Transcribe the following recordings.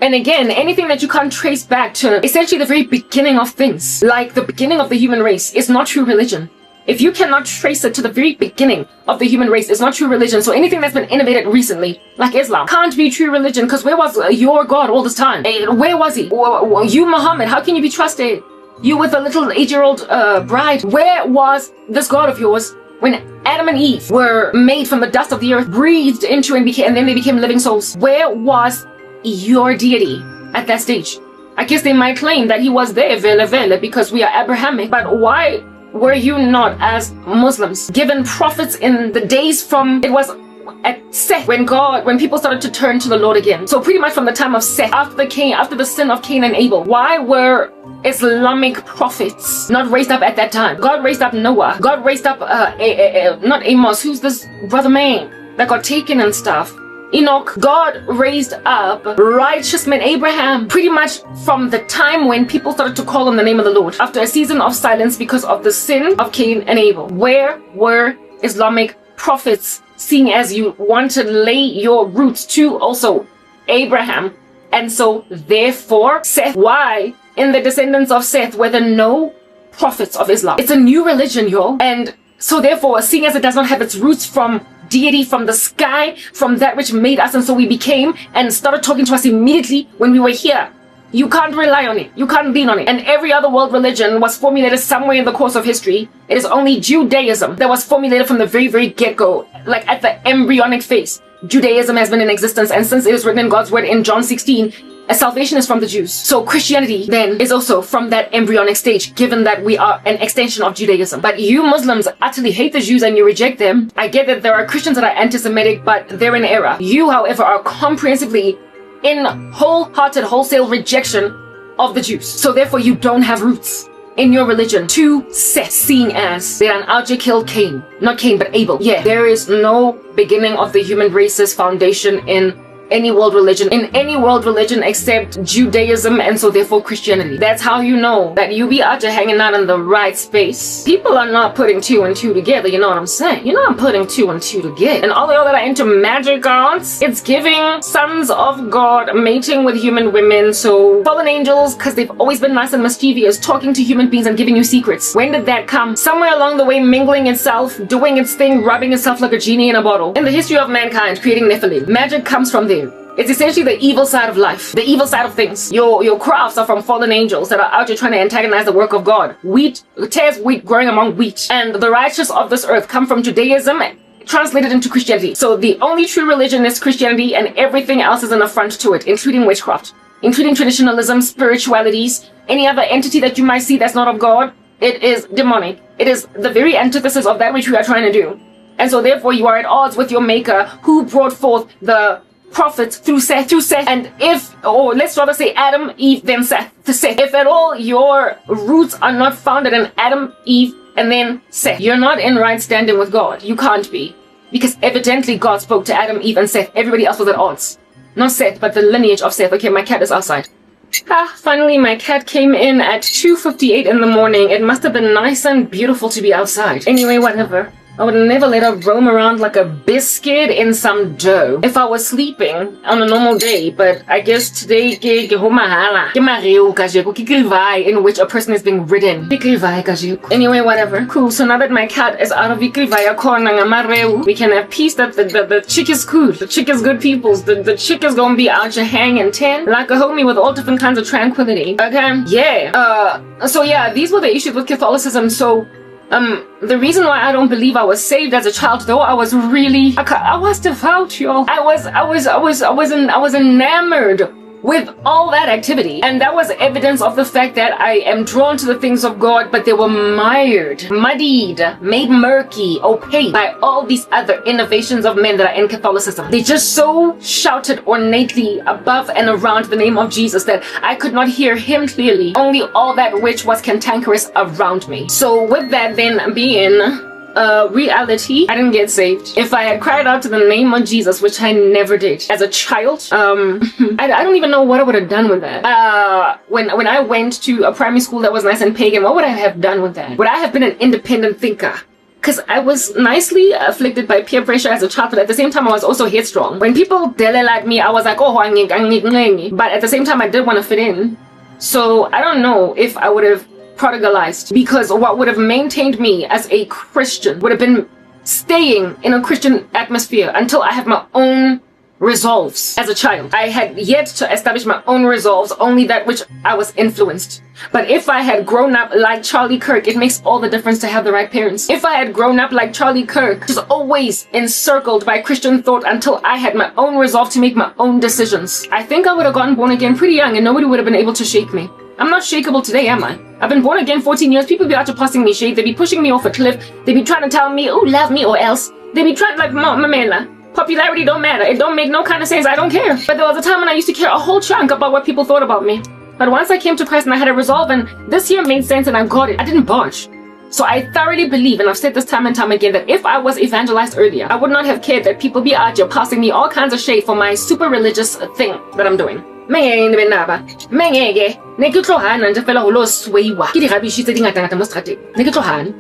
And again, anything that you can't trace back to essentially the very beginning of things, like the beginning of the human race, is not true religion. If you cannot trace it to the very beginning of the human race, it's not true religion. So anything that's been innovated recently, like Islam, can't be true religion, because where was your God all this time? Where was he? You, Muhammad, how can you be trusted? You with a little 8-year-old bride. Where was this God of yours when Adam and Eve were made from the dust of the earth, breathed into and then they became living souls? Where was your deity at that stage? I guess they might claim that he was there, vele, because we are Abrahamic, but why were you not, as Muslims, given prophets in the days from, it was at Seth, when people started to turn to the Lord again? So pretty much from the time of Seth, after the sin of Cain and Abel, why were Islamic prophets not raised up at that time? God raised up Noah. God raised up, not Amos, who's this brother man that got taken and stuff? Enoch. God raised up righteous men, Abraham, pretty much from the time when people started to call on the name of the Lord, after a season of silence because of the sin of Cain and Abel. Where were Islamic prophets, seeing as you want to lay your roots to also Abraham? And so therefore Seth, why in the descendants of Seth were there no prophets of Islam? It's a new religion, y'all. And so therefore, seeing as it does not have its roots from deity, from the sky, from that which made us, and so we became and started talking to us immediately when we were here, you can't rely on it. You can't lean on it. And every other world religion was formulated somewhere in the course of history. It is only Judaism that was formulated from the very, very get-go, like at the embryonic phase. Judaism has been in existence, and since it is written in God's word in John 16, salvation is from the Jews. So Christianity then is also from that embryonic stage, given that we are an extension of Judaism. But you Muslims utterly hate the Jews and you reject them. I get that there are Christians that are anti-Semitic, but they're in error. You, however, are comprehensively in wholehearted, wholesale rejection of the Jews. So therefore you don't have roots in your religion to Seth, seeing as that an Archer killed Cain. Not Cain, but Abel. Yeah, there is no beginning of the human race's foundation in any world religion except Judaism, and so therefore Christianity. That's how you know that you be out there hanging out in the right space. People are not putting 2 and 2 together, you know what I'm saying? You're not putting 2 and 2 together. And all the other that are into magic gods, it's giving sons of God mating with human women. So fallen angels, because they've always been nice and mischievous, talking to human beings and giving you secrets. When did that come? Somewhere along the way, mingling itself, doing its thing, rubbing itself like a genie in a bottle. In the history of mankind, creating Nephilim, magic comes from there. It's essentially the evil side of life, the evil side of things. Your crafts are from fallen angels that are out here trying to antagonize the work of God. Wheat, tares wheat growing among wheat. And the righteous of this earth come from Judaism, translated into Christianity. So the only true religion is Christianity, and everything else is an affront to it, including witchcraft, including traditionalism, spiritualities, any other entity that you might see that's not of God. It is demonic. It is the very antithesis of that which we are trying to do. And so therefore you are at odds with your maker, who brought forth the prophets through Seth, and or let's rather say Adam, Eve, then Seth. If at all your roots are not founded in Adam, Eve, and then Seth, you're not in right standing with God. You can't be. Because evidently God spoke to Adam, Eve, and Seth. Everybody else was at odds. Not Seth, but the lineage of Seth. Okay, my cat is outside. Finally my cat came in at 2:58 in the morning. It must have been nice and beautiful to be outside. Anyway, whatever. I would never let her roam around like a biscuit in some dough if I was sleeping on a normal day, but I guess today in which a person is being ridden. Anyway, whatever. Cool, so now that my cat is out of we can have peace that the chick is good. The chick is good peoples. The chick is gonna be out here hanging 10 like a homie with all different kinds of tranquility. Okay? Yeah. So yeah, these were the issues with Catholicism. So the reason why I don't believe I was saved as a child, though, I was devout, y'all. I was enamored with all that activity, and that was evidence of the fact that I am drawn to the things of God, but they were mired, muddied, made murky, opaque by all these other innovations of men that are in Catholicism. They just so shouted ornately above and around the name of Jesus that I could not hear him clearly, only all that which was cantankerous around me. So with that then being reality, I didn't get saved. If I had cried out to the name of Jesus, which I never did as a child, I don't even know what I would have done with that. When I went to a primary school that was nice and pagan, what would I have done with that? Would I have been an independent thinker? because I was nicely afflicted by peer pressure as a child, but at the same time, I was also headstrong. When people delele at me, I was like, oh, but at the same time, I did want to fit in. So I don't know if I would have prodigalized, because what would have maintained me as a Christian would have been staying in a Christian atmosphere until I have my own resolves as a child. I had yet to establish my own resolves, only that which I was influenced. But if I had grown up like Charlie Kirk, it makes all the difference to have the right parents. If I had grown up like Charlie Kirk, just always encircled by Christian thought until I had my own resolve to make my own decisions, I think I would have gotten born again pretty young and nobody would have been able to shake me. I'm not shakeable today, am I? I've been born again 14 years. People be out to passing me shade. They be pushing me off a cliff. They be trying to tell me, oh, love me or else. They be trying like, mamela. Popularity don't matter. It don't make no kind of sense. I don't care. But there was a time when I used to care a whole chunk about what people thought about me. But once I came to Christ and I had a resolve, and this year made sense and I got it, I didn't budge. So I thoroughly believe, and I've said this time and time again, that if I was evangelized earlier, I would not have cared that people be out here passing me all kinds of shade for my super religious thing that I'm doing.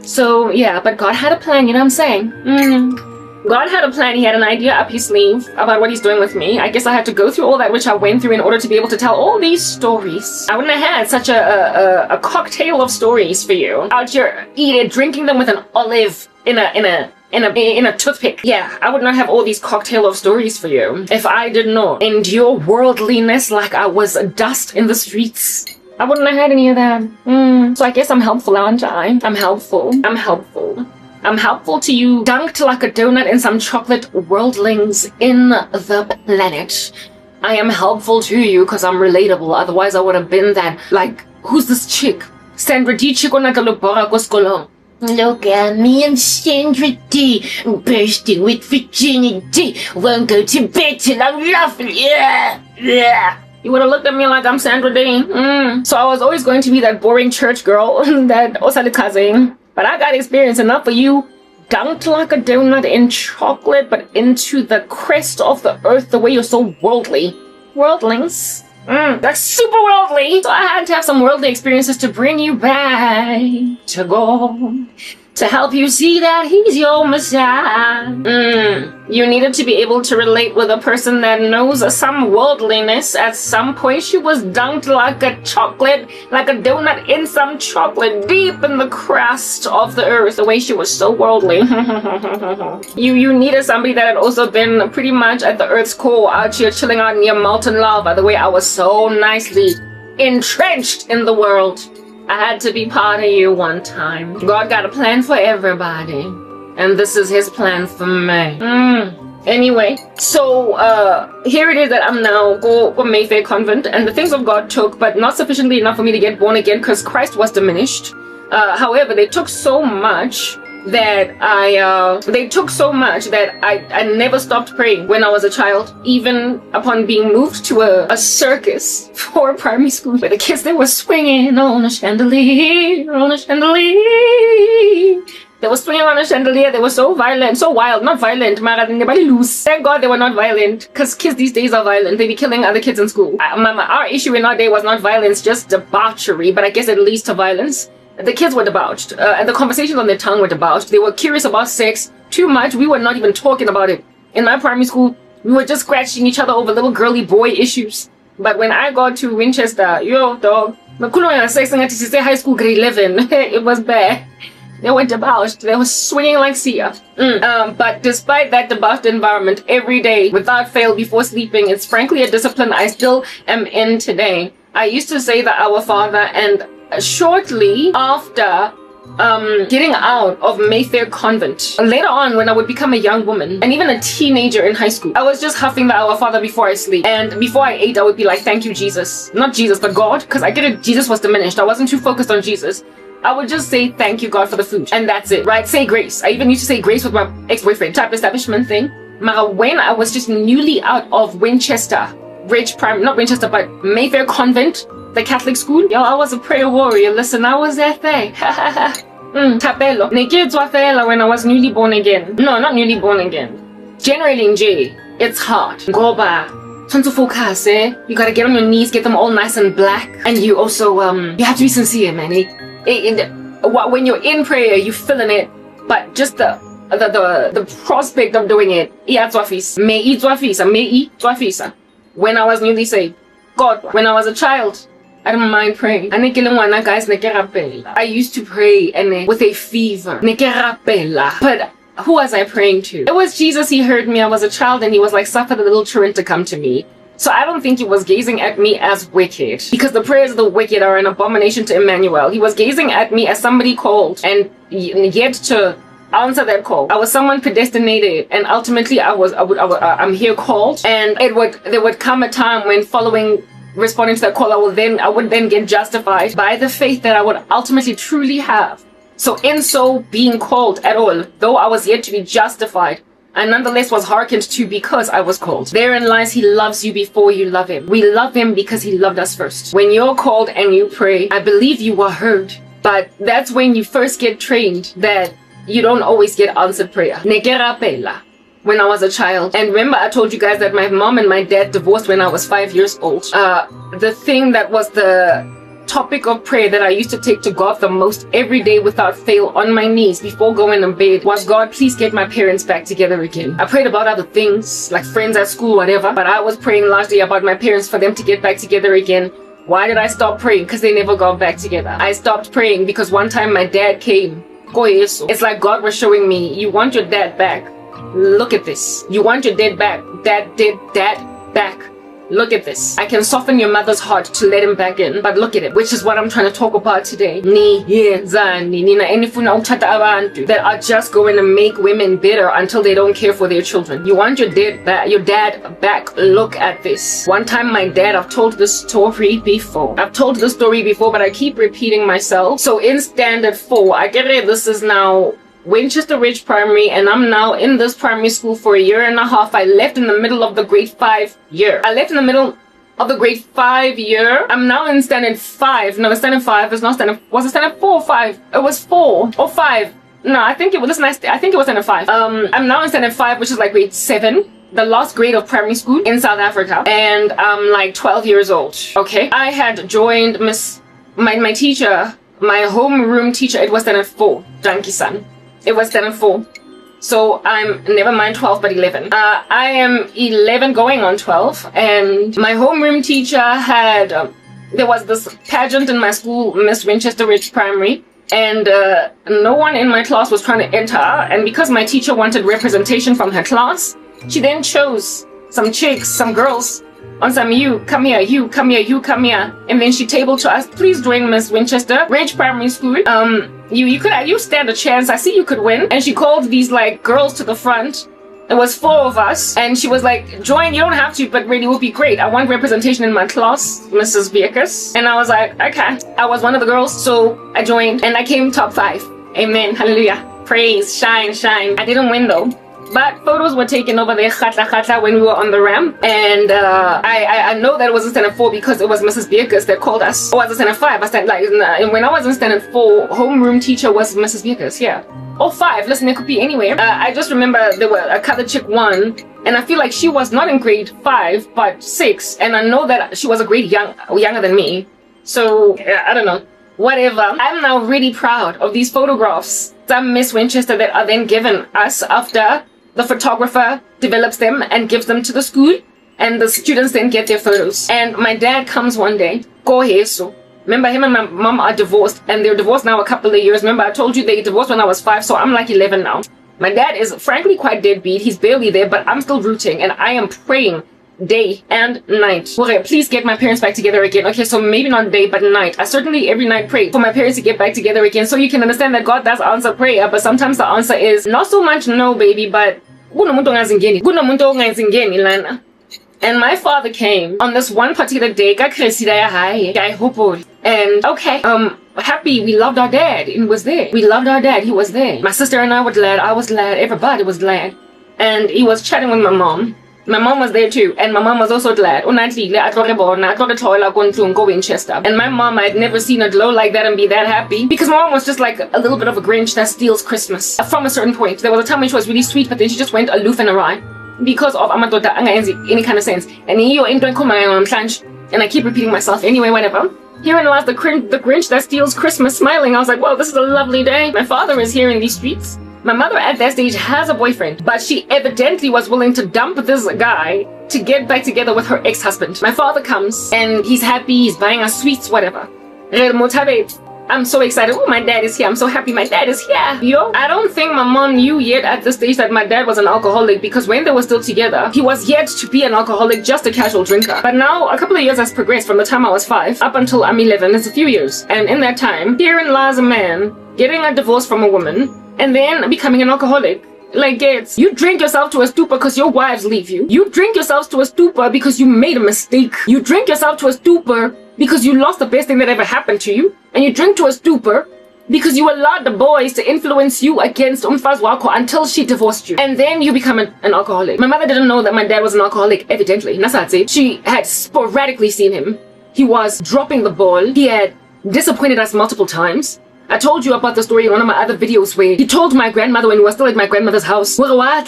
So yeah, but God had a plan, you know what I'm saying? God had a plan. He had an idea up his sleeve about what he's doing with me. I guess I had to go through all that which I went through in order to be able to tell all these stories. I wouldn't have had such a cocktail of stories for you out here drinking them with an olive in a toothpick. Yeah, I would not have all these cocktail of stories for you if I did not endure worldliness like I was dust in the streets. I wouldn't have had any of that. So I guess I'm helpful, aren't I? I'm helpful. I'm helpful to you, dunked like a donut in some chocolate worldlings in the planet. I am helpful to you because I'm relatable. Otherwise, I would have been that, like, who's this chick? Sandra D. Look at me, I'm Sandra D. Bursting with virginity. Won't go to bed till I'm laughing. Yeah. You would have looked at me like I'm Sandra D. So I was always going to be that boring church girl that osalikaze. But I got experience enough for you, dunked like a donut in chocolate, but into the crest of the earth, the way you're so worldly. Worldlings. That's super worldly. So I had to have some worldly experiences to bring you back to God, to help you see that he's your Messiah. You needed to be able to relate with a person that knows some worldliness. At some point, she was dunked like a chocolate, like a donut in some chocolate deep in the crust of the earth, the way she was so worldly. You needed somebody that had also been pretty much at the earth's core, out here chilling out near molten lava, the way I was so nicely entrenched in the world. I had to be part of you one time. God got a plan for everybody, and this is his plan for me. Anyway, so here it is that I'm now go Mayfair Convent, and the things of God took, but not sufficiently enough for me to get born again because Christ was diminished. However, they took so much that I never stopped praying when I was a child, even upon being moved to a circus for primary school, where the kids, they were swinging on a chandelier, They were swinging on a chandelier. They were so violent, so wild. Not violent, nobody loose. Thank God they were not violent, because kids these days are violent. They be killing other kids in school. Our issue in our day was not violence, just debauchery, but I guess it leads to violence. The kids were debauched, and the conversations on their tongue were debauched. They were curious about sex too much. We were not even talking about it. In my primary school, we were just scratching each other over little girly boy issues. But when I got to Winchester, yo, dog, sex and high school grade 11, it was bad. They were debauched. They were swinging like Sia. But despite that debauched environment, every day, without fail, before sleeping, it's frankly a discipline I still am in today. I used to say the Our Father, and shortly after getting out of Mayfair Convent, later on when I would become a young woman and even a teenager in high school, I was just huffing the Our Father before I sleep. And before I ate, I would be like, thank you, Jesus. Not Jesus, but God, because I get it, Jesus was diminished. I wasn't too focused on Jesus. I would just say, thank you, God, for the food. And that's it, right? Say grace. I even used to say grace with my ex-boyfriend, type establishment thing. When I was just newly out of Winchester, not Winchester, but Mayfair Convent, the Catholic school. Yo, I was a prayer warrior. Listen, I was that thing. Tapelo. When I was newly born again. No, not newly born again. Generally in J, it's hard. Goba. Tons of focus, eh? You gotta get on your knees, get them all nice and black. And you also, you have to be sincere, man. When you're in prayer, you feeling it. but just the prospect of doing it, when I was newly saved. God, when I was a child, I didn't mind praying. Guys, I used to pray and with a fever. But who was I praying to? It was Jesus. He heard me. I was a child and he was like, suffer the little children to come to me. So I don't think he was gazing at me as wicked, because the prayers of the wicked are an abomination to Emmanuel. He was gazing at me as somebody called and yet to answer that call. I was someone predestinated, and ultimately I'm here called, and there would come a time when responding to that call, I would then get justified by the faith that I would ultimately truly have. So in so being called at all, though I was yet to be justified, I nonetheless was hearkened to because I was called. Therein lies he loves you before you love him. We love him because he loved us first. When you're called and you pray, I believe you are heard, but that's when you first get trained that you don't always get answered prayer. When I was a child, and remember I told you guys that my mom and my dad divorced when I was 5 years old. The thing that was the topic of prayer that I used to take to God the most every day without fail on my knees before going to bed was, God, please get my parents back together again. I prayed about other things like friends at school, whatever, but I was praying largely about my parents for them to get back together again. Why did I stop praying? Because they never got back together. I stopped praying because one time my dad came. It's like God was showing me, you want your dad back. Look at this. You want your dad back. Dad back. Look at this. I can soften your mother's heart to let him back in, but look at it, which is what I'm trying to talk about today. That are just going to make women bitter until they don't care for their children. You want your dad back. Look at this. One time my dad, I've told this story before, but I keep repeating myself. So in standard 4, I get it, this is now Winchester Ridge Primary, and I'm now in this primary school for 1.5 years. I left in the middle of the grade 5 year. I'm now in standard 5. No, standard 5 is not standard. Was it standard 4 or 5? It was 4 or 5. No, I think it was standard 5. I'm now in standard 5, which is like grade 7. The last grade of primary school in South Africa. And I'm like 12 years old. Okay. I had joined my teacher, my homeroom teacher. It was standard 4. Janki-san. It was standard 4. So I'm, never mind 12, but 11. I am 11 going on 12. And my homeroom teacher had, there was this pageant in my school, Miss Winchester Ridge Primary. And no one in my class was trying to enter. And because my teacher wanted representation from her class, she then chose some chicks, some girls, on some, you come here, you come here, you come here. And then she tabled to us, please join Miss Winchester Ridge Primary School. You stand a chance. I see you could win. And she called these like girls to the front. It was 4 of us. And she was like, join, you don't have to, but really it would be great. I want representation in my class, Mrs. Beekers. And I was like, okay. I was one of the girls, so I joined and I came top 5. Amen. Hallelujah. Praise, shine, shine. I didn't win though. But photos were taken over there, when we were on the ramp. And I know that it was in standard 4 because it was Mrs. Beekers that called us. Or was it standard 5? And when I was in standard 4, homeroom teacher was Mrs. Beekers, yeah. Or 5, listen, it could be anywhere. I just remember there were a colored chick 1, and I feel like she was not in grade 5, but 6. And I know that she was a grade younger than me. So, I don't know. Whatever. I'm now really proud of these photographs. Some Miss Winchester that are then given us after the photographer develops them and gives them to the school, and the students then get their photos. And my dad comes one day, remember him and my mom are divorced, and they're divorced now a couple of years. Remember I told you they divorced when I was 5, so I'm like 11 now. My dad is frankly quite deadbeat. He's barely there, but I'm still rooting, and I am praying day and night. Okay, please get my parents back together again. Okay, so maybe not day, but night. I certainly every night pray for my parents to get back together again, so you can understand that God does answer prayer, but sometimes the answer is not so much no, baby, but and my father came on this one particular day, and okay, happy, we loved our dad, and was there. We loved our dad, he was there. My sister and I were glad, I was glad, everybody was glad. And he was chatting with my mom. My mom was there too, and my mom was also glad. And my mom, I had never seen her glow like that and be that happy, because my mom was just like a little bit of a Grinch that steals Christmas. From a certain point, there was a time when she was really sweet, but then she just went aloof and awry because of amadoda any kind of sense. And I keep repeating myself anyway, whatever. Herein lies the Grinch that steals Christmas smiling. I was like, well, this is a lovely day. My father is here in these streets. My mother at that stage has a boyfriend, but she evidently was willing to dump this guy to get back together with her ex-husband. My father comes and he's happy, he's buying us sweets, whatever. I'm so excited. Oh, my dad is here. I'm so happy my dad is here. Yo, I don't think my mom knew yet at this stage that my dad was an alcoholic, because when they were still together, he was yet to be an alcoholic, just a casual drinker. But now a couple of years has progressed from the time I was 5 up until I'm 11. It's a few years. And in that time, herein lies a man getting a divorce from a woman and then becoming an alcoholic. Like, it's, you drink yourself to a stupor because your wives leave you. You drink yourselves to a stupor because you made a mistake. You drink yourself to a stupor because you lost the best thing that ever happened to you. And you drink to a stupor because you allowed the boys to influence you against umfazi wakho until she divorced you. And then you become an alcoholic. My mother didn't know that my dad was an alcoholic, evidently. Nasatse. She had sporadically seen him. He was dropping the ball. He had disappointed us multiple times. I told you about the story in one of my other videos where he told my grandmother when we were still at my grandmother's house, because one July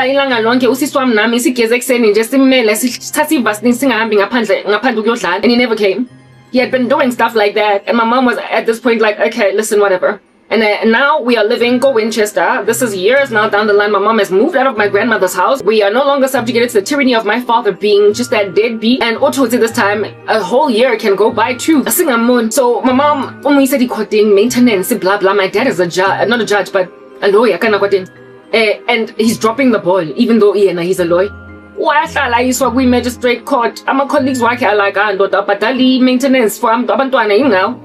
ilanga lonke usisi wami nami sigeze ekseni nje simele sithatha ivasini singahambi ngaphandle ukuyodlala, and he never came. He had been doing stuff like that, and my mom was at this point like, okay, listen, whatever. And now we are living go Winchester. This is years now down the line. My mom has moved out of my grandmother's house. We are no longer subjugated to the tyranny of my father being just that deadbeat. And also at this time, a whole year can go by too. So my mom, when we said he quoting maintenance, blah blah. My dad is a judge, not a judge, but a lawyer, kind of quoting. And he's dropping the ball, even though he's a lawyer. We magistrate court. I'm a colleagues work like but maintenance for now.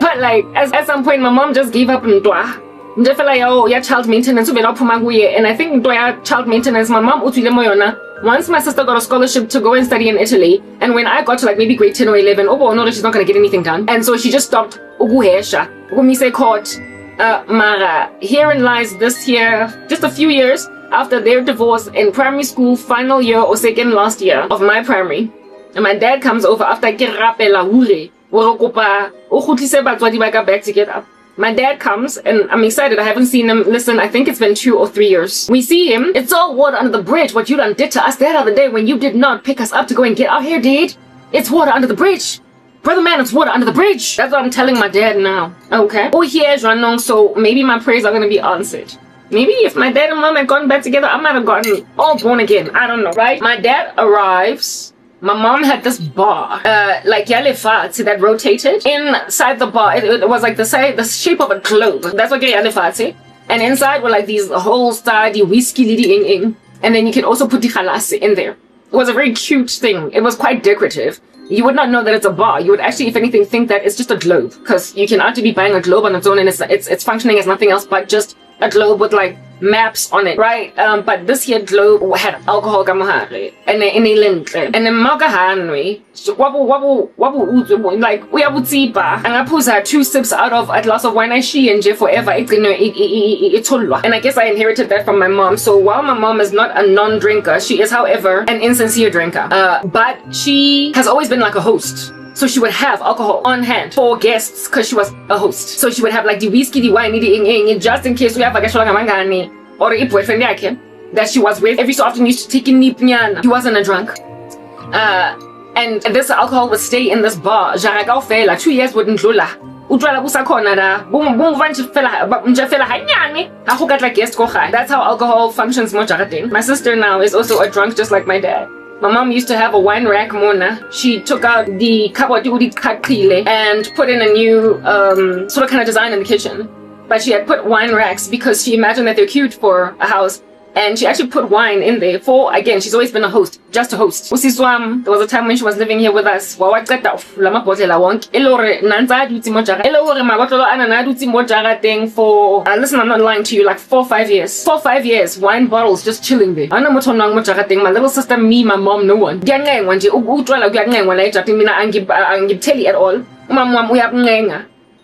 But like, at some point, my mom just gave up and I feel like, oh, yeah, child maintenance. And I think child maintenance, my mom, once my sister got a scholarship to go and study in Italy, and when I got to like maybe grade 10 or 11, oh, no, she's not going to get anything done. And so she just stopped. Court. Mara, herein lies this year, just a few years after their divorce in primary school, final year or second last year of my primary. And my dad comes over after back together. My dad comes and I'm excited. I haven't seen him. Listen, I think it's been 2 or 3 years. We see him. It's all water under the bridge what you done did to us that other day when you did not pick us up to go and get our hair did. It's water under the bridge. Brother man, it's water under the bridge. That's what I'm telling my dad now. Okay. Oh, here's Ranong, so maybe my prayers are gonna be answered. Maybe if my dad and mom had gotten back together, I might have gotten all born again. I don't know, right? My dad arrives. My mom had this bar, like Yalefati, that rotated. Inside the bar, it was like the shape of a globe. That's what Yalefati. And inside were like these whole study whiskey lidi ing. And then you can also put the khalasi in there. It was a very cute thing. It was quite decorative. You would not know that it's a bar. You would actually, if anything, think that it's just a globe. Because you can actually be buying a globe on its own and it's functioning as nothing else but just a globe with like maps on it, right? But this here globe had alcohol kamahari and then magahanwe wabu like we abutsiba and I puza 2 sips out of a glass of wine she and forever and I guess I inherited that from my mom. So while my mom is not a non-drinker, she is however an insincere drinker, but she has always been like a host. So she would have alcohol on hand for guests because she was a host. So she would have like the whiskey, the wine, the just in case we have like a or a boyfriend that she was with. Every so often used to take in He wasn't a drunk. And this alcohol would stay in this bar. 2 years wouldn't lula. That's how alcohol functions. My sister now is also a drunk just like my dad. My mom used to have a wine rack, Mona. She took out the cupboard and put in a new sort of kind of design in the kitchen. But she had put wine racks because she imagined that they're cute for a house. And she actually put wine in there for, again, she's always been a host, just a host. Usiswam, there was a time when she was living here with us. Listen, I'm not lying to you, like 4 or 5 years. 4 or 5 years, wine bottles just chilling there. My little sister, me, my mom, no one. At all.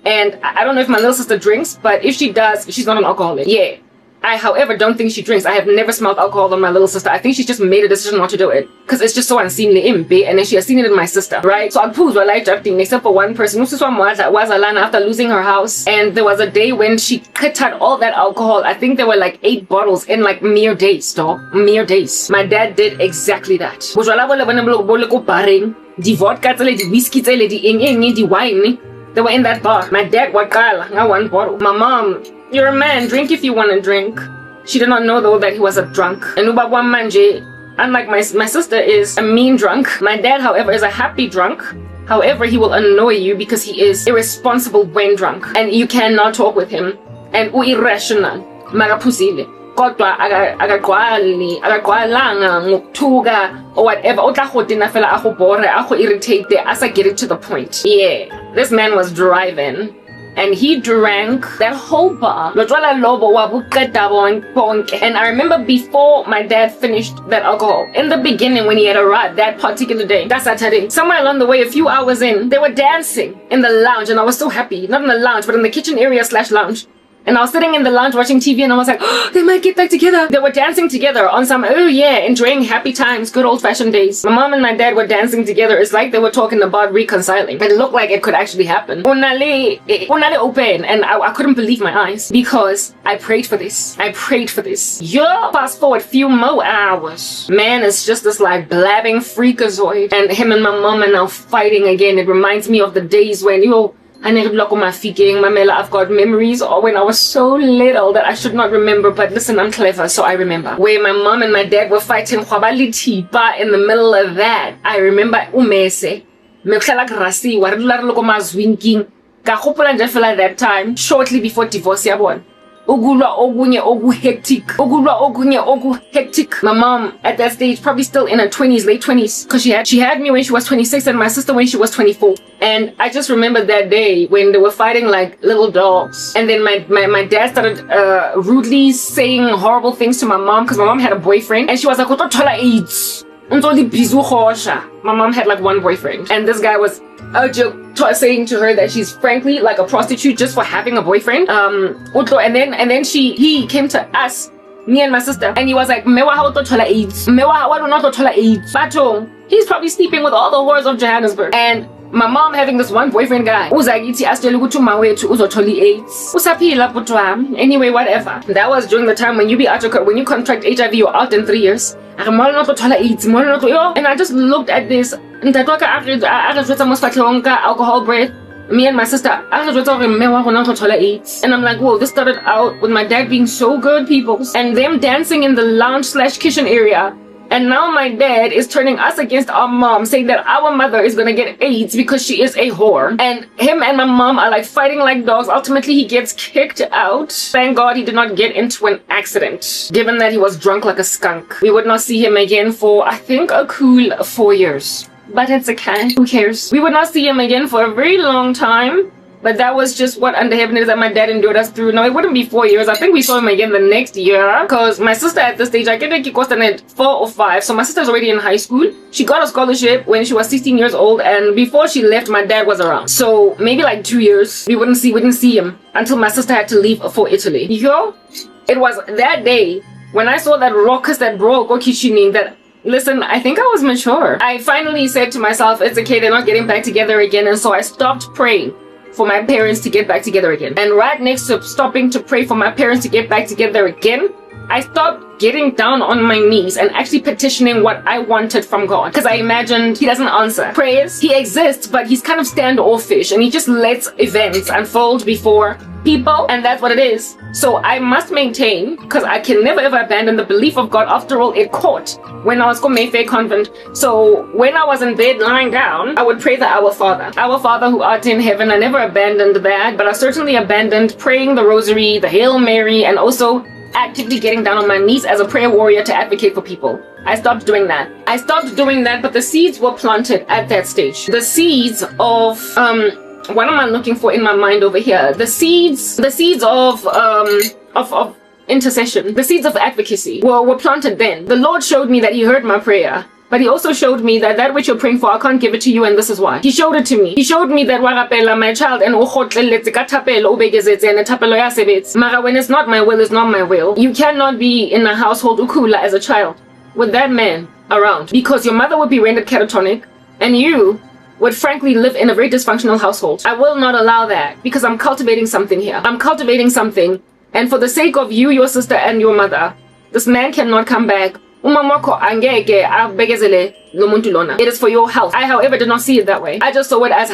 And I don't know if my little sister drinks, but if she does, she's not an alcoholic. Yeah. I, however, don't think she drinks. I have never smelled alcohol on my little sister. I think she just made a decision not to do it. Because it's just so unseemly and then she has seen it in my sister, right? So I pools were like everything except for one person. Was Alana after losing her house. And there was a day when she cut out all that alcohol. I think there were like 8 bottles in like mere days, dog. Mere days. My dad did exactly that. The vodka, the whiskey, the wine. They were in that bar. My dad wakala nga one bottle. My mom, you're a man, drink if you want to drink. She did not know though that he was a drunk. And ubaba manje, unlike my sister is a mean drunk. My dad, however, is a happy drunk. However, he will annoy you because he is irresponsible when drunk. And you cannot talk with him. And irrational. Maraphuzile. Kodwa akagqwalanga ngokuthuka or whatever. Utlahotina fela ahobore, aho irritate, asa get it to the point. Yeah, this man was driving. And he drank that whole bar. And I remember before my dad finished that alcohol, in the beginning when he had arrived that particular day, that Saturday, somewhere along the way, a few hours in, they were dancing in the lounge, and I was so happy. Not in the lounge, but in the kitchen area / lounge. And I was sitting in the lounge watching TV, and I was like, oh, they might get back together. They were dancing together on some, oh yeah, enjoying happy times, good old-fashioned days. My mom and my dad were dancing together. It's like they were talking about reconciling. It looked like it could actually happen. Unale open, and I couldn't believe my eyes because I prayed for this. I prayed for this. Yo, fast forward few more hours. Man, it's just this like blabbing freakazoid. And him and my mom are now fighting again. It reminds me of the days when, I've got memories when I was so little that I should not remember, but listen, I'm clever, so I remember. Where my mom and my dad were fighting in the middle of that. I remember umese. That time, shortly before divorce, hectic. My mom at that stage probably still in her 20s, late 20s, because she had me when she was 26 and my sister when she was 24. And I just remember that day when they were fighting like little dogs. And then my dad started rudely saying horrible things to my mom because my mom had a boyfriend and she was like, AIDS. My mom had like one boyfriend, and this guy was saying to her that she's frankly like a prostitute just for having a boyfriend. And then he came to us, me and my sister, and he was like, AIDS. AIDS. He's probably sleeping with all the whores of Johannesburg. And my mom having this one boyfriend guy anyway, whatever. That was during the time when you contract HIV, you're out in 3 years. And I just looked at this alcohol breath. Me and my sister, and I'm like, whoa, this started out with my dad being so good, people, and them dancing in the lounge / kitchen area. And now my dad is turning us against our mom, saying that our mother is gonna get AIDS because she is a whore. And him and my mom are like fighting like dogs. Ultimately, he gets kicked out. Thank God he did not get into an accident, given that he was drunk like a skunk. We would not see him again for, I think, a cool 4 years. But it's okay. Who cares? We would not see him again for a very long time. But that was just what under heaven is that my dad endured us through. No, it wouldn't be 4 years. I think we saw him again the next year. Because my sister at this stage, I get he cost at 4 or 5. So my sister's already in high school. She got a scholarship when she was 16 years old. And before she left, my dad was around. So maybe like 2 years, we didn't see him until my sister had to leave for Italy. It was that day when I saw that raucous, that broke kitchening, that listen, I think I was mature. I finally said to myself, it's okay, they're not getting back together again. And so I stopped praying for my parents to get back together again. And right next to stopping to pray for my parents to get back together again, I stopped getting down on my knees and actually petitioning what I wanted from God. Because I imagined he doesn't answer prayers. He exists, but he's kind of standoffish and he just lets events unfold before people, and that's what it is. So I must maintain, because I can never ever abandon the belief of God. After all, it caught when I was going Mayfair Convent. So when I was in bed lying down, I would pray the Our Father who art in heaven. I never abandoned that, but I certainly abandoned praying the Rosary, the Hail Mary, and also actively getting down on my knees as a prayer warrior to advocate for people. I stopped doing that. But the seeds were planted at that stage. The seeds of what am I looking for in my mind over here? The seeds of intercession, the seeds of advocacy were planted then. The Lord showed me that he heard my prayer. But he also showed me that which you're praying for, I can't give it to you, and this is why. He showed it to me. He showed me that my child, and Mara, when it's not my will, it's not my will. You cannot be in a household ukula as a child with that man around, because your mother would be rendered catatonic, and you would frankly live in a very dysfunctional household. I will not allow that, because I'm cultivating something here. I'm cultivating something, and for the sake of you, your sister, and your mother, this man cannot come back. It is for your health. I, however, did not see it that way. I just saw it as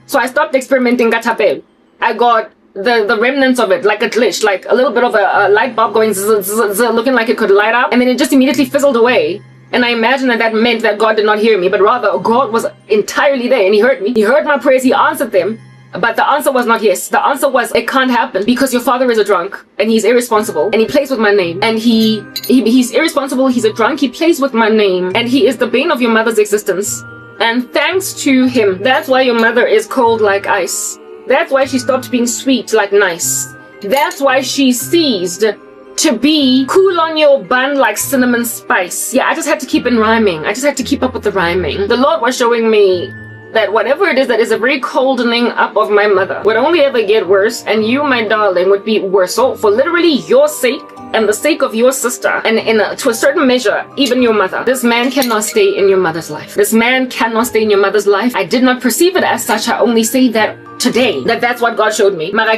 So I stopped experimenting katapel. I got the remnants of it, like a glitch, like a little bit of a light bulb going looking like it could light up, and then it just immediately fizzled away. And I imagined that meant that God did not hear me, but rather God was entirely there and he heard me. He heard my prayers, he answered them. But the answer was not yes. The answer was, it can't happen because your father is a drunk and he's irresponsible and he plays with my name. And he's irresponsible, he's a drunk, he plays with my name, and he is the bane of your mother's existence. And thanks to him, that's why your mother is cold like ice. That's why she stopped being sweet like nice. That's why she ceased to be cool on your bun like cinnamon spice. Yeah, I just had to keep in rhyming. I just had to keep up with the rhyming. The Lord was showing me that whatever it is that is a very coldening up of my mother would only ever get worse, and you, my darling, would be worse. So for literally your sake and the sake of your sister, and to a certain measure, even your mother, this man cannot stay in your mother's life. This man cannot stay in your mother's life. I did not perceive it as such. I only say that today, that's what God showed me. But I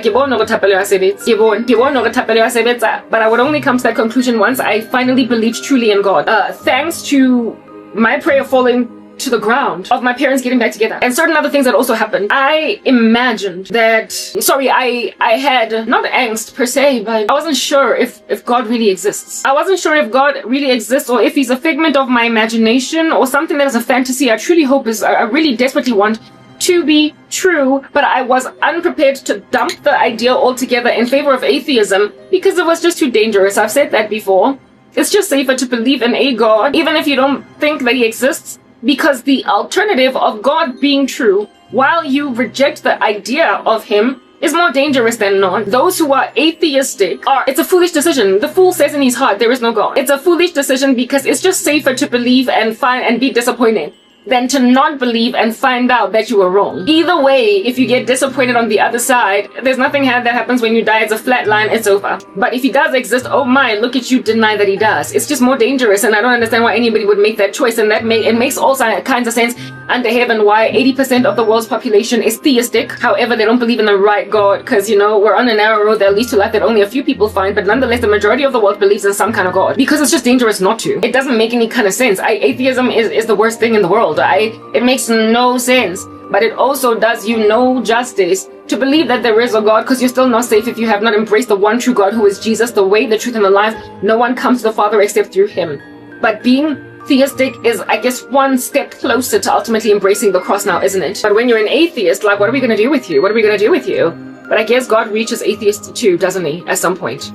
would only come to that conclusion once I finally believed truly in God. Thanks to my prayer falling to the ground of my parents getting back together and certain other things that also happened. I imagined that, I had not angst per se, but I wasn't sure if God really exists. I wasn't sure if God really exists or if he's a figment of my imagination or something that is a fantasy I truly hope is, I really desperately want to be true, but I was unprepared to dump the idea altogether in favor of atheism because it was just too dangerous. I've said that before. It's just safer to believe in a God, even if you don't think that he exists, because the alternative of God being true, while you reject the idea of him, is more dangerous than not. Those who are atheistic it's a foolish decision. The fool says in his heart, there is no God. It's a foolish decision because it's just safer to believe and be disappointed than to not believe and find out that you were wrong. Either way, if you get disappointed on the other side, there's nothing that happens when you die. It's a flat line, it's over. But if he does exist, oh my, look at you deny that he does. It's just more dangerous, and I don't understand why anybody would make that choice, and it makes all kinds of sense under heaven why 80% of the world's population is theistic. However, they don't believe in the right God, because, we're on a narrow road that leads to life that only a few people find, but nonetheless, the majority of the world believes in some kind of God, because it's just dangerous not to. It doesn't make any kind of sense. Atheism is the worst thing in the world. It makes no sense, but it also does you no justice to believe that there is a God, because you're still not safe if you have not embraced the one true God who is Jesus, the way, the truth, and the life. No one comes to the Father except through him. But being theistic is, I guess, one step closer to ultimately embracing the cross now, isn't it? But when you're an atheist, like, what are we going to do with you? What are we going to do with you? But I guess God reaches atheists too, doesn't he? At some point.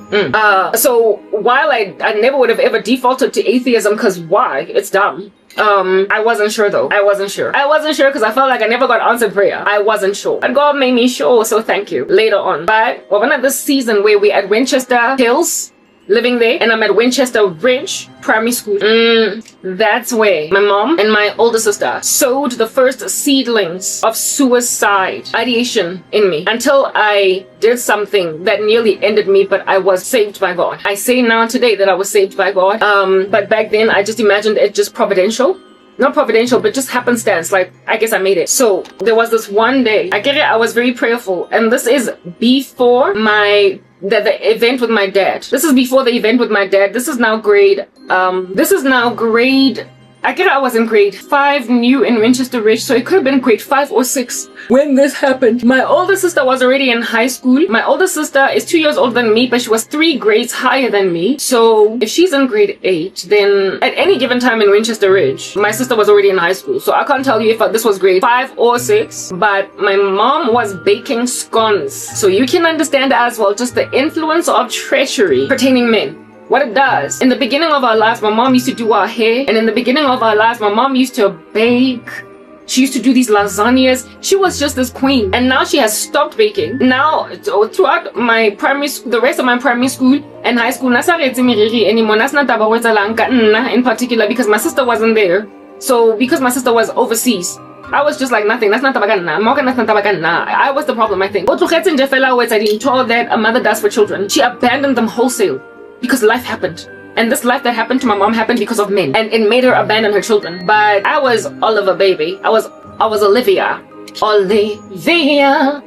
So while I never would have ever defaulted to atheism, because why? It's dumb. I wasn't sure though. I wasn't sure because I felt like I never got answered prayer. I wasn't sure. And God made me sure, so thank you. Later on. But we're at this season where we're at Winchester Hills, living there, and I'm at Winchester Ridge Primary School. That's where my mom and my older sister sowed the first seedlings of suicide ideation in me until I did something that nearly ended me, but I was saved by God. I say now today that I was saved by God, but back then I just imagined it just providential. Not providential, but just happenstance. Like, I guess I made it. So there was this one day, I was very prayerful, and this is before the event with my dad. This is before the event with my dad. This is now grade, I was in grade 5 new in Winchester Ridge, so it could have been grade 5 or 6 when this happened. My older sister was already in high school. My older sister is 2 years older than me, but she was 3 grades higher than me. So if she's in grade 8, then at any given time in Winchester Ridge, my sister was already in high school. So I can't tell you if this was grade 5 or 6, but my mom was baking scones. So you can understand as well just the influence of treachery pertaining men. What it does. In the beginning of our lives, my mom used to do our hair. And in the beginning of our lives, my mom used to bake. She used to do these lasagnas. She was just this queen. And now she has stopped baking. Now, throughout my primary school, the rest of my primary school and high school, anymore. In particular, because my sister wasn't there. So, because my sister was overseas, I was just like nothing. I was the problem, I think. That a mother does for children. She abandoned them wholesale. Because life happened. And this life that happened to my mom happened because of men. And it made her abandon her children. But I was Oliver, baby. I was Olivia. Olivia.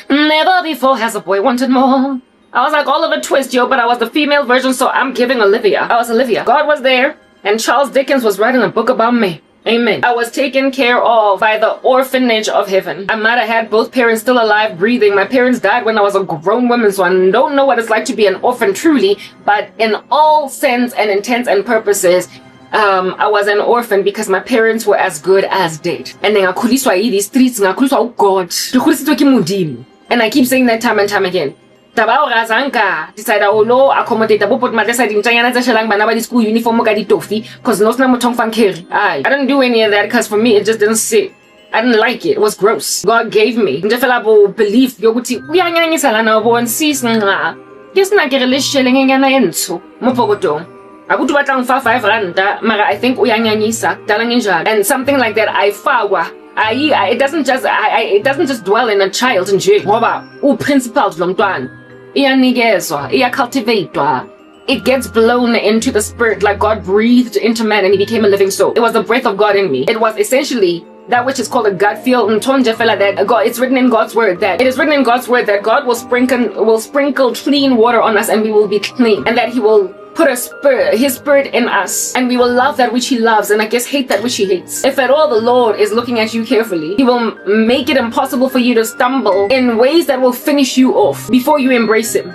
Never before has a boy wanted more. I was like Oliver Twist, yo, but I was the female version, so I'm giving Olivia. I was Olivia. God was there, and Charles Dickens was writing a book about me. Amen. I was taken care of by the orphanage of heaven. I might have had both parents still alive, breathing. My parents died when I was a grown woman, so I don't know what it's like to be an orphan truly, but in all sense and intents and purposes, I was an orphan because my parents were as good as dead. And then ngakhuliswa these streets, ngakhuliswa God. Ngikhuliswa ke Modimo. And I keep saying that time and time again. Tabao razanka decide lo accommodate abo pot matlesa dintanyana tsa shelang bana ba di school uniform ka di tofi cause no sna motho ngfang carry. I didn't do any of that because for me it just didn't sit. I didn't like it. It was gross. God gave me. Nje fela bo belief yokuthi uyanyanyisa lana bo nsisi nqa. Ke sna ke re le sheleng nyana entsho mo pokotong. Akuthi batla ngfa 5 rand mara I think uyanyanyisa dala ngenjalo. And something like that I fagwa. It doesn't just dwell in a child nje ngoba uprincipal lomntwana iyanikezwa iyacultivatewa. It gets blown into the spirit like God breathed into man and he became a living soul. It was the breath of God in me. It was essentially that which is called a gut feel that God, it's written in God's word that it is written in God's word that God will sprinkle clean water on us and we will be clean, and that he will put his spirit in us and we will love that which he loves and I guess hate that which he hates. If at all the Lord is looking at you carefully, he will make it impossible for you to stumble in ways that will finish you off before you embrace him,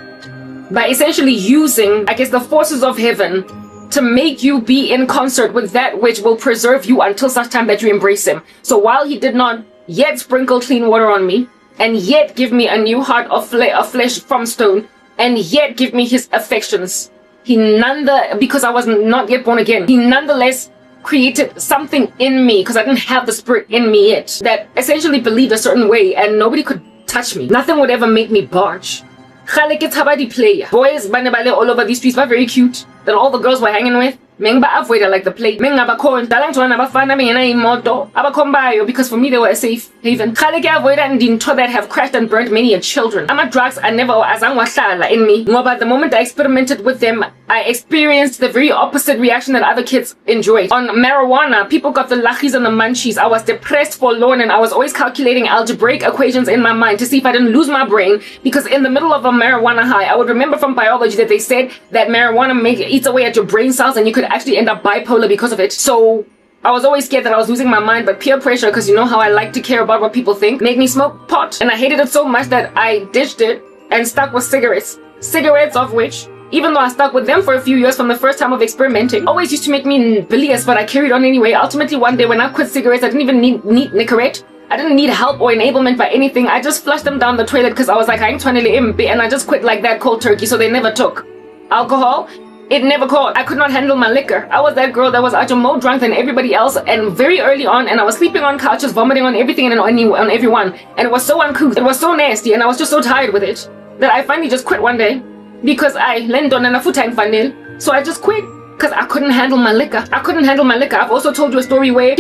by essentially using, I guess, the forces of heaven to make you be in concert with that which will preserve you until such time that you embrace him. So while he did not yet sprinkle clean water on me and yet give me a new heart of flesh from stone and yet give me his affections, because I was not yet born again, he nonetheless created something in me, because I didn't have the spirit in me yet, that essentially believed a certain way and nobody could touch me. Nothing would ever make me barge. Player. Boys all over these streets were very cute, that all the girls were hanging with. Mengba avoided like the plague. Menga bakon dalang tuana bafana mena imoto abakombayo, because for me they were a safe haven. Khaleke avoided and didn't that have crashed and burned many a children. Ama drugs I never azangwahlala in me. Ngoba the moment I experimented with them, I experienced the very opposite reaction that other kids enjoyed. On marijuana, people got the lachis and the munchies. I was depressed, forlorn, and I was always calculating algebraic equations in my mind to see if I didn't lose my brain, because in the middle of a marijuana high, I would remember from biology that they said that marijuana eats away at your brain cells and you could actually end up bipolar because of it. So I was always scared that I was losing my mind, but peer pressure, because you know how I like to care about what people think, made me smoke pot. And I hated it so much that I ditched it and stuck with cigarettes. Cigarettes of which, even though I stuck with them for a few years from the first time of experimenting, always used to make me bilious, but I carried on anyway. Ultimately, one day when I quit cigarettes, I didn't even need Nicorette. I didn't need help or enablement by anything. I just flushed them down the toilet because I was like, I ain't 20 and I just quit like that cold turkey, so they never took. Alcohol, it never caught. I could not handle my liquor. I was that girl that was out more drunk than everybody else, and very early on, and I was sleeping on couches, vomiting on everything and on everyone, and it was so uncouth, it was so nasty, and I was just so tired with it that I finally just quit one day because I landed on a full-time funnel. So I just quit because I couldn't handle my liquor. I've also told you a story where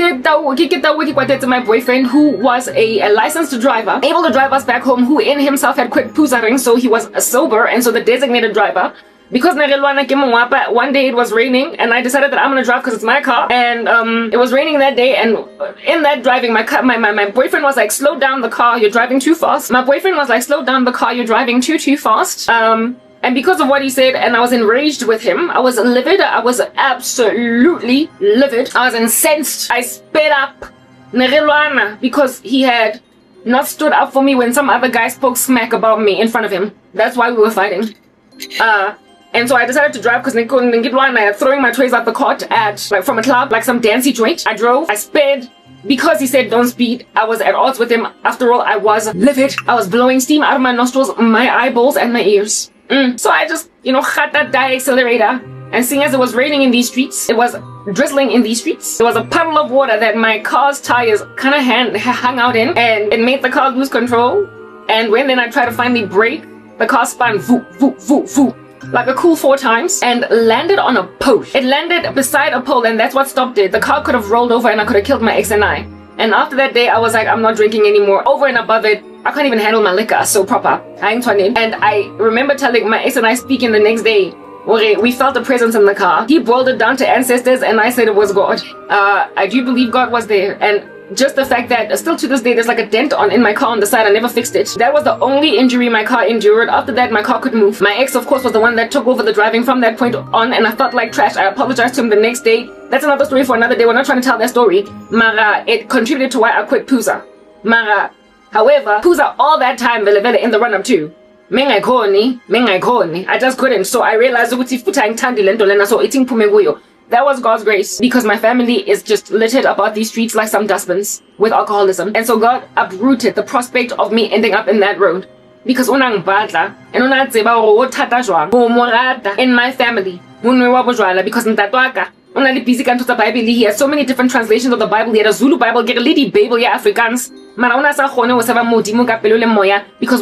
my boyfriend, who was a licensed driver, able to drive us back home, who in himself had quit poozaring, so he was sober, and so the designated driver. Because one day it was raining and I decided that I'm gonna drive because it's my car, and it was raining that day, and in that driving my boyfriend was like, slow down the car, you're driving too fast. My boyfriend was like, slow down the car, you're driving too fast. And because of what he said, and I was enraged with him, I was livid. I was absolutely livid. I was incensed. I sped up because he had not stood up for me when some other guy spoke smack about me in front of him. That's why we were fighting. And so I decided to drive because I had throwing my toys out the cot from a club, like some dancey joint. I drove, I sped. Because he said don't speed, I was at odds with him. After all, I was livid. I was blowing steam out of my nostrils, my eyeballs, and my ears. So I just, cut that accelerator. And seeing as it was raining in these streets, it was drizzling in these streets, there was a puddle of water that my car's tires kind of hung out in, and it made the car lose control. And when then I tried to finally brake, the car spun like a cool 4 times and landed on a post. It landed beside a pole, and that's what stopped it. The car could have rolled over and I could have killed my ex and I. And after that day, I was like, I'm not drinking anymore. Over and above it, I can't even handle my liquor, so proper. And I remember telling my ex and I speaking the next day, we felt a presence in the car. He boiled it down to ancestors, and I said it was God. I do believe God was there. And just the fact that still to this day there's like a dent in my car on the side. I never fixed it. That was the only injury my car endured. After that, my car could move. My ex, of course, was the one that took over the driving from that point on, and I felt like trash. I apologized to him the next day. That's another story for another day. We're not trying to tell that story. Mara, it contributed to why I quit Puza. Mara, however, Puza all that time in the run-up too. I just couldn't. So I realized that was God's grace, because my family is just littered about these streets like some dustbins with alcoholism. And so God uprooted the prospect of me ending up in that road. Because in my family, because busy kanto tsa Bible, he has so many different translations of the Bible. He had a Zulu Bible, get a lady Bible, yeah, Afrikaans. Because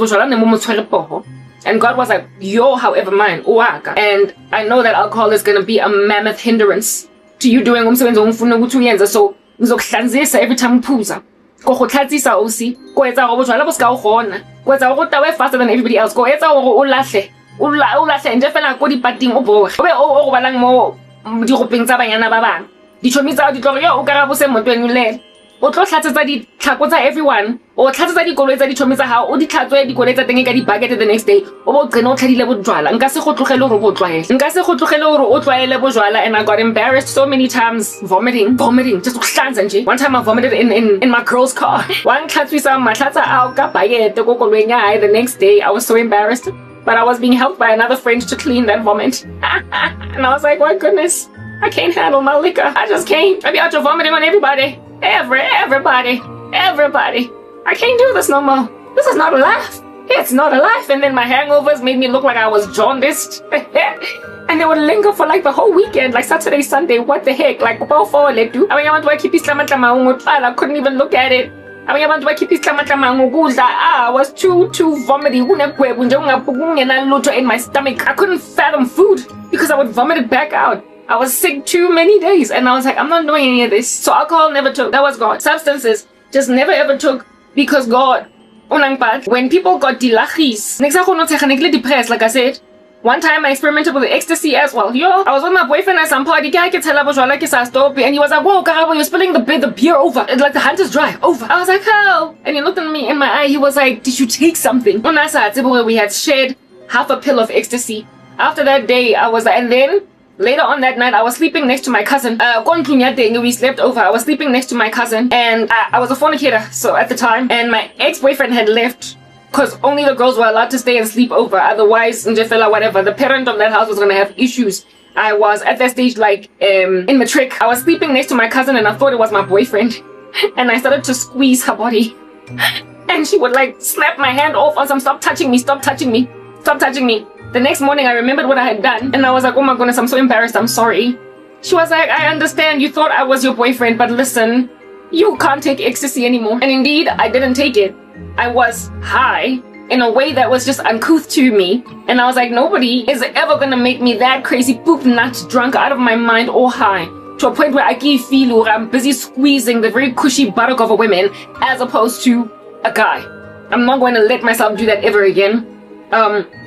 and God was like, yo, however mine, and I know that alcohol is going to be a mammoth hindrance to you doing umsebenzi ongifuna ukuthi uyenze. So ngizokuhlanzisa every time uphuza, kogotlhatsisa osi, ko etsa go bojwala bo ska o gona, ko etsa go tawe faster than everybody else, ko etsa go o lahle nje fela ko dipating o boge o be o go balang mo digopeng tsa banyana ba bang dichomi tsa di tlo yo o ka bose motweni le o tlo tlhatsetsa ditlhako tsa everyone, o tlhatsetsa dikoloi tsa dichomi tsa hao, o di tlhatswe dikoloi tsa teng ka di bucket the next day, o bo tsena o tlhadile bojwala. Nka se go tlogele gore bo tlwaele, nka se go tlogele gore o tlwaele bojwala. And I got embarrassed so many times, vomiting just ukuhlanza nje. One time I vomited in my girl's car. One tlhatswisa mahlatsa ao ka bucket ko koloing ya hae. The next day I was so embarrassed, but I was being helped by another friend to clean that vomit. And I was like, my goodness, I can't handle my liquor. I just can't. I be out to vomiting on everybody. Everybody. I can't do this no more. This is not a life. It's not a life. And then my hangovers made me look like I was jaundiced. And they would linger for like the whole weekend, like Saturday, Sunday. What the heck? Like, I couldn't even look at it. I was too vomity in my stomach. I couldn't fathom food because I would vomit it back out. I was sick too many days, and I was like, I'm not doing any of this. So alcohol never took. That was God. Substances just never ever took, because God. When people got dilachis, depressed, like I said. One time I experimented with ecstasy as well. I was with my boyfriend at some party, and he was like, whoa, Karabo, you're spilling the beer over. It's like the Hunter's Dry, over. I was like, how? And he looked at me in my eye, he was like, did you take something? We had shared half a pill of ecstasy. After that day, I was like, and then later on that night, I was sleeping next to my cousin. We slept over. I was sleeping next to my cousin, and I was a fornicator, so at the time, and my ex-boyfriend had left, because only the girls were allowed to stay and sleep over. Otherwise, whatever, the parent of that house was going to have issues. I was at that stage like in matric. I was sleeping next to my cousin, and I thought it was my boyfriend. And I started to squeeze her body. And she would like slap my hand off on some, stop touching me. The next morning, I remembered what I had done, and I was like, oh my goodness, I'm so embarrassed, I'm sorry. She was like, I understand, you thought I was your boyfriend, but listen, you can't take ecstasy anymore. And indeed, I didn't take it. I was high in a way that was just uncouth to me. And I was like, nobody is ever gonna make me that crazy, poop nut drunk out of my mind or high, to a point where I can feel or I'm busy squeezing the very cushy buttock of a woman as opposed to a guy. I'm not going to let myself do that ever again.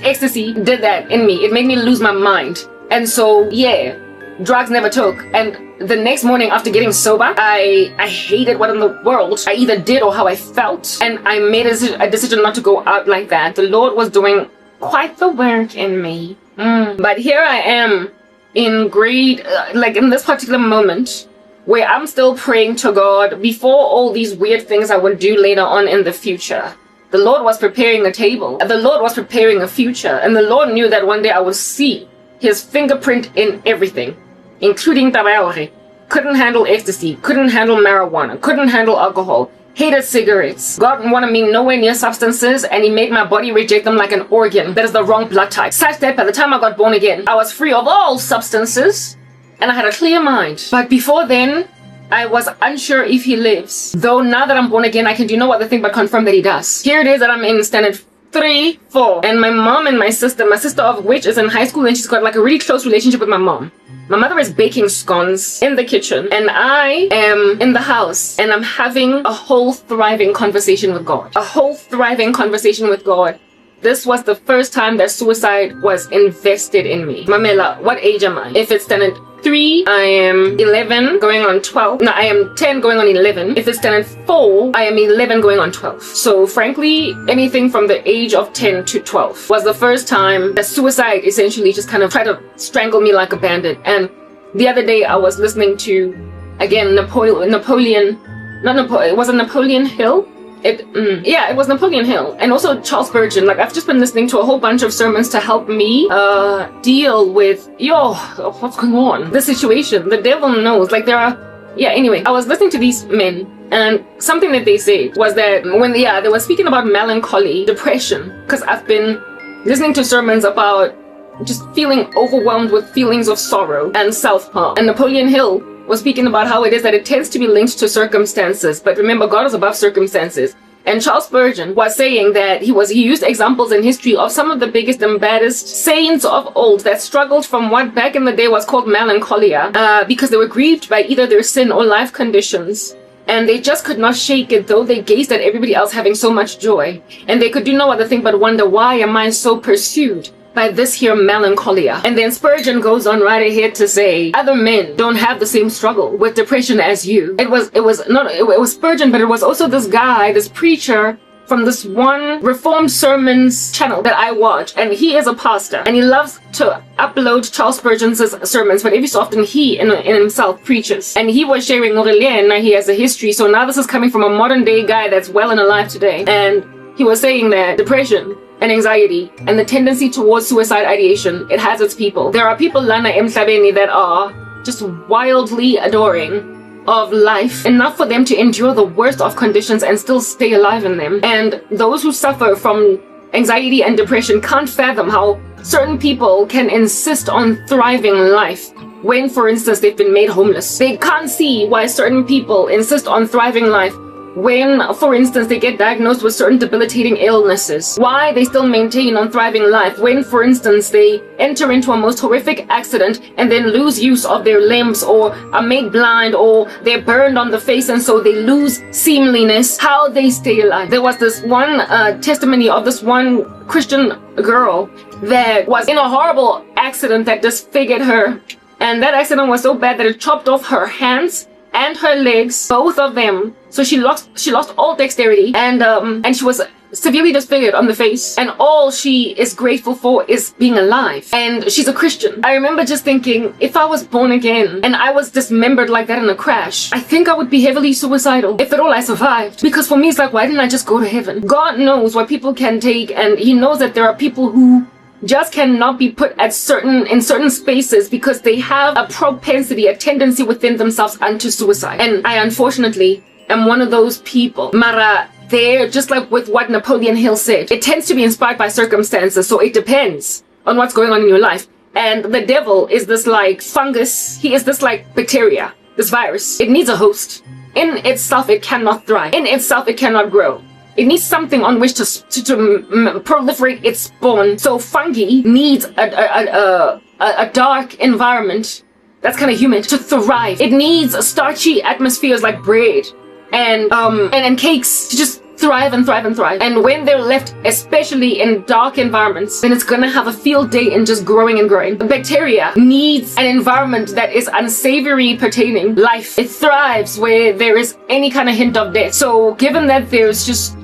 Ecstasy did that in me. It made me lose my mind. And so, yeah, drugs never took. And the next morning after getting sober, I hated what in the world I either did or how I felt. And I made a decision not to go out like that. The Lord was doing quite the work in me. But here I am in grade, like in this particular moment, where I'm still praying to God before all these weird things I would do later on in the future. The Lord was preparing a table. The Lord was preparing a future. And the Lord knew that one day I would see his fingerprint in everything, including tabaore. Couldn't handle ecstasy, couldn't handle marijuana, couldn't handle alcohol, hated cigarettes. God wanted me nowhere near substances, and he made my body reject them like an organ that is the wrong blood type. Such that by the time I got born again, I was free of all substances, and I had a clear mind. But before then, I was unsure if he lives. Though now that I'm born again, I can do no other thing but confirm that he does. Here it is that I'm in standard 3, 4. And my mom and my sister of which is in high school, and she's got like a really close relationship with my mom. My mother is baking scones in the kitchen, and I am in the house, and I'm having a whole thriving conversation with God. A whole thriving conversation with God. this was the first time that suicide was invested in me. Mamela, what age am I? If it's standard 3, I am 11 going on 12. No, I am 10 going on 11. If it's standard 4, I am 11 going on 12. So frankly, anything from the age of 10 to 12 was the first time that suicide essentially just kind of tried to strangle me like a bandit. And the other day I was listening to, again, it was Napoleon Hill. It was Napoleon Hill and also Charles Spurgeon. Like, I've just been listening to a whole bunch of sermons to help me deal with what's going on, the situation. The devil knows. Like, anyway, I was listening to these men, and something that they said was that when they were speaking about melancholy, depression, because I've been listening to sermons about just feeling overwhelmed with feelings of sorrow and self-harm. And Napoleon Hill was speaking about how it is that it tends to be linked to circumstances. But remember, God is above circumstances. And Charles Spurgeon was saying that he used examples in history of some of the biggest and baddest saints of old that struggled from what back in the day was called melancholia, because they were grieved by either their sin or life conditions. And they just could not shake it, though they gazed at everybody else having so much joy. And they could do no other thing but wonder, why am I so pursued by this here melancholia? And then Spurgeon goes on right ahead to say, other men don't have the same struggle with depression as you. It was Spurgeon, but it was also this guy, this preacher from this one Reformed Sermons channel that I watch, and he is a pastor, and he loves to upload Charles Spurgeon's sermons, but every so often he in himself preaches. And he was sharing Aurelien, he has a history, so now this is coming from a modern day guy that's well and alive today, and he was saying that depression and anxiety and the tendency towards suicide ideation, it has its people. There are people lana emhlabeni that are just wildly adoring of life, enough for them to endure the worst of conditions and still stay alive in them. And those who suffer from anxiety and depression can't fathom how certain people can insist on thriving life when, for instance, they've been made homeless. They can't see why certain people insist on thriving life when, for instance, they get diagnosed with certain debilitating illnesses. Why they still maintain on thriving life when, for instance, they enter into a most horrific accident and then lose use of their limbs, or are made blind, or they're burned on the face and so they lose seemliness. How they stay alive. There was this one testimony of this one Christian girl that was in a horrible accident that disfigured her, and that accident was so bad that it chopped off her hands and her legs, both of them. So she lost all dexterity, and she was severely disfigured on the face, and all she is grateful for is being alive. And she's a Christian. I remember just thinking, if I was born again and I was dismembered like that in a crash, I think I would be heavily suicidal, if at all I survived. Because for me, it's like, why didn't I just go to heaven? God knows what people can take, and he knows that there are people who just cannot be put in certain spaces because they have a propensity, a tendency within themselves unto suicide. And I unfortunately am one of those people. Mara, they're just like with what Napoleon Hill said. It tends to be inspired by circumstances, so it depends on what's going on in your life. And the devil is this like fungus. He is this like bacteria, this virus. It needs a host. In itself, it cannot thrive. In itself, it cannot grow. It needs something on which to proliferate its spawn. So fungi needs a dark environment that's kind of humid to thrive. It needs starchy atmospheres like bread and cakes to just thrive and thrive and thrive. And when they're left, especially in dark environments, then it's gonna have a field day in just growing and growing. The bacteria needs an environment that is unsavory pertaining life. It thrives where there is any kind of hint of death. So given that there's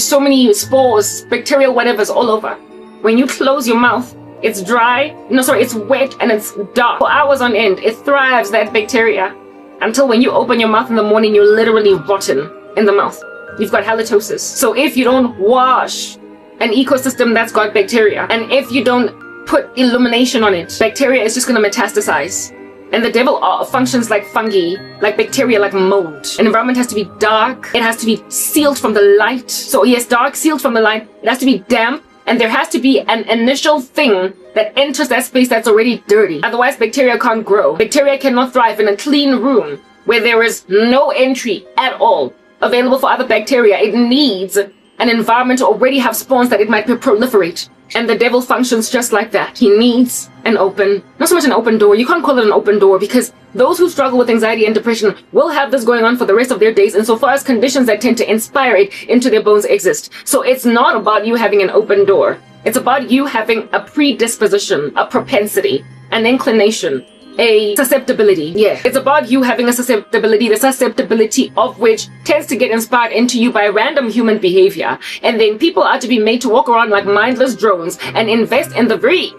so many spores, bacterial whatevers all over, when you close your mouth, it's it's wet and it's dark for hours on end. It thrives, that bacteria, until when you open your mouth in the morning, you're literally rotten in the mouth. You've got halitosis. So if you don't wash an ecosystem that's got bacteria, and if you don't put illumination on it, bacteria is just going to metastasize. And the devil functions like fungi, like bacteria, like mold. An environment has to be dark. It has to be sealed from the light. So yes, dark, sealed from the light. It has to be damp. And there has to be an initial thing that enters that space that's already dirty. Otherwise, bacteria can't grow. Bacteria cannot thrive in a clean room where there is no entry at all available for other bacteria. It needs an environment to already have spawns that it might proliferate. And the devil functions just like that. He needs an open, not so much an open door. You can't call it an open door because those who struggle with anxiety and depression will have this going on for the rest of their days insofar as conditions that tend to inspire it into their bones exist. So it's not about you having an open door. It's about you having a predisposition, a propensity, an inclination, a susceptibility. Yeah, it's about you having a susceptibility, the susceptibility of which tends to get inspired into you by random human behavior. And then people are to be made to walk around like mindless drones and invest in the very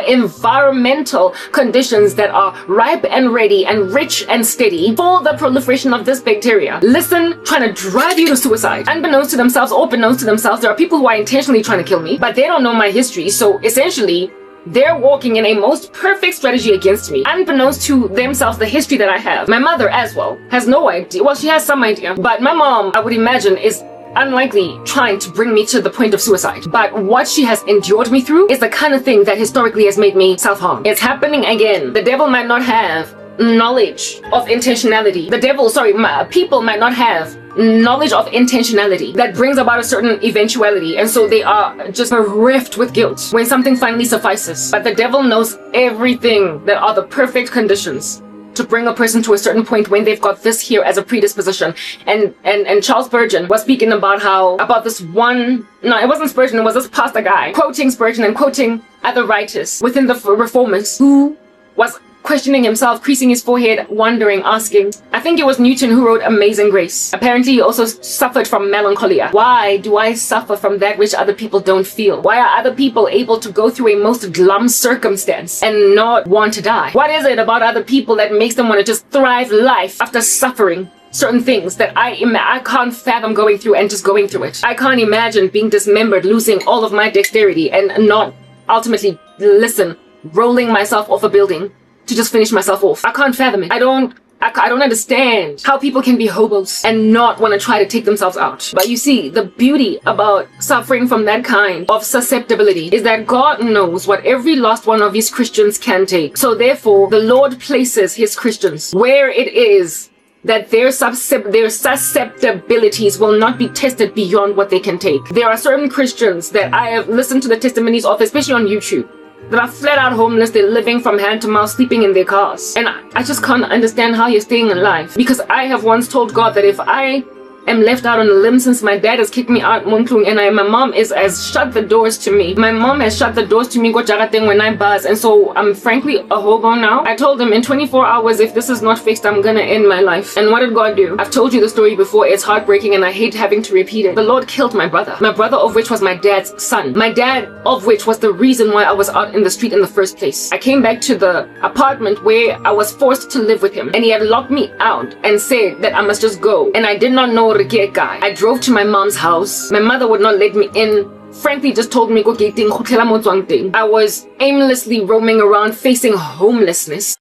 environmental conditions that are ripe and ready and rich and steady for the proliferation of this bacteria. Listen, trying to drive you to suicide. Unbeknownst to themselves or beknownst to themselves, there are people who are intentionally trying to kill me, but they don't know my history. So essentially, they're walking in a most perfect strategy against me. Unbeknownst to themselves, the history that I have. My mother as well has no idea. Well, she has some idea, but my mom, I would imagine, is unlikely trying to bring me to the point of suicide. But what she has endured me through is the kind of thing that historically has made me self-harm. It's happening again. The devil might not have knowledge of intentionality. People might not have knowledge of intentionality that brings about a certain eventuality, and so they are just bereft with guilt when something finally suffices. But the devil knows everything that are the perfect conditions to bring a person to a certain point when they've got this here as a predisposition. And Charles Spurgeon was speaking about this one, no, it wasn't Spurgeon, it was this pastor guy quoting Spurgeon and quoting other writers within the Reformers who was questioning himself, creasing his forehead, wondering, asking. I think it was Newton who wrote Amazing Grace. Apparently he also suffered from melancholia. Why do I suffer from that which other people don't feel? Why are other people able to go through a most glum circumstance and not want to die? What is it about other people that makes them want to just thrive life after suffering certain things that I can't fathom going through and just going through it? I can't imagine being dismembered, losing all of my dexterity and not ultimately, rolling myself off a building to just finish myself off. I can't fathom it. I don't understand how people can be hobos and not want to try to take themselves out. But you see, the beauty about suffering from that kind of susceptibility is that God knows what every last one of his Christians can take. So therefore, the Lord places his Christians where it is that their susceptibilities will not be tested beyond what they can take. There are certain Christians that I have listened to the testimonies of, especially on YouTube, that are flat out homeless. They're living from hand to mouth, sleeping in their cars. And I just can't understand how you're staying alive. Because I have once told God that if I am left out on a limb since my dad has kicked me out Muntlung and my mom has shut the doors to me. My mom has shut the doors to me when I buzz, and so I'm frankly a hobo now. I told him in 24 hours, if this is not fixed, I'm gonna end my life. And what did God do? I've told you the story before. It's heartbreaking and I hate having to repeat it. The Lord killed my brother of which was my dad's son. My dad of which was the reason why I was out in the street in the first place. I came back to the apartment where I was forced to live with him, and he had locked me out and said that I must just go, and I did not know guy. I drove to my mom's house. My mother would not let me in. Frankly, just told me go get I was aimlessly roaming around facing homelessness.